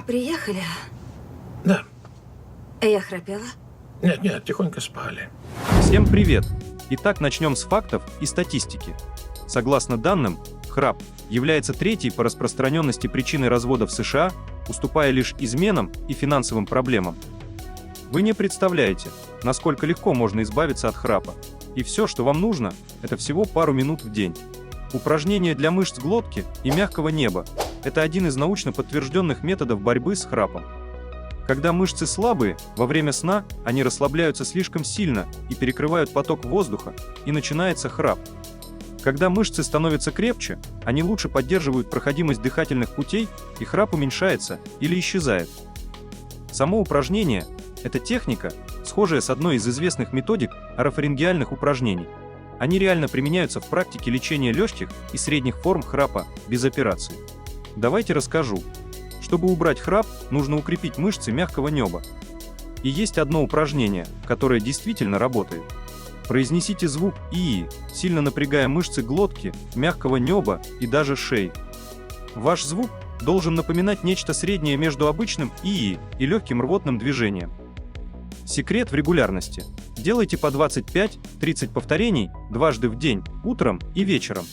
Приехали. Да. Я храпела. Нет, тихонько спали. Всем привет! Итак, начнем с фактов и статистики. Согласно данным, храп является третьей по распространенности причиной развода в США, уступая лишь изменам и финансовым проблемам. Вы не представляете, насколько легко можно избавиться от храпа. И все, что вам нужно, это всего пару минут в день. Упражнения для мышц глотки и мягкого неба – это один из научно подтвержденных методов борьбы с храпом. Когда мышцы слабые, во время сна они расслабляются слишком сильно и перекрывают поток воздуха, и начинается храп. Когда мышцы становятся крепче, они лучше поддерживают проходимость дыхательных путей, и храп уменьшается или исчезает. Само упражнение – это техника, схожая с одной из известных методик орофарингеальных упражнений. Они реально применяются в практике лечения легких и средних форм храпа без операции. Давайте расскажу. Чтобы убрать храп, нужно укрепить мышцы мягкого неба. И есть одно упражнение, которое действительно работает. Произнесите звук «ии», сильно напрягая мышцы глотки, мягкого неба и даже шеи. Ваш звук должен напоминать нечто среднее между обычным «ии» и легким рвотным движением. Секрет в регулярности. Делайте по 25-30 повторений дважды в день, утром и вечером.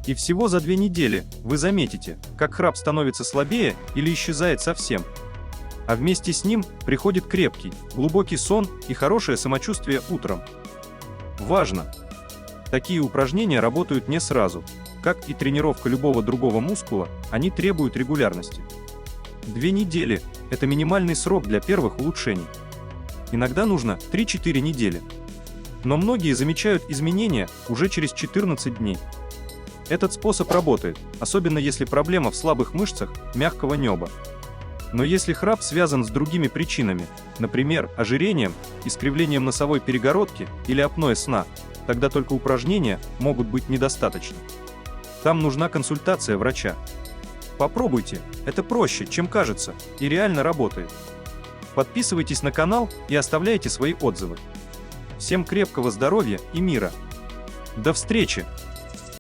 И всего за 2 недели вы заметите, как храп становится слабее или исчезает совсем. А вместе с ним приходит крепкий, глубокий сон и хорошее самочувствие утром. Важно! Такие упражнения работают не сразу. Как и тренировка любого другого мускула, они требуют регулярности. 2 недели – это минимальный срок для первых улучшений. Иногда нужно 3-4 недели. Но многие замечают изменения уже через 14 дней. Этот способ работает, особенно если проблема в слабых мышцах мягкого неба. Но если храп связан с другими причинами, например, ожирением, искривлением носовой перегородки или апноэ сна, тогда только упражнения могут быть недостаточны. Там нужна консультация врача. Попробуйте, это проще, чем кажется, и реально работает. Подписывайтесь на канал и оставляйте свои отзывы. Всем крепкого здоровья и мира. До встречи!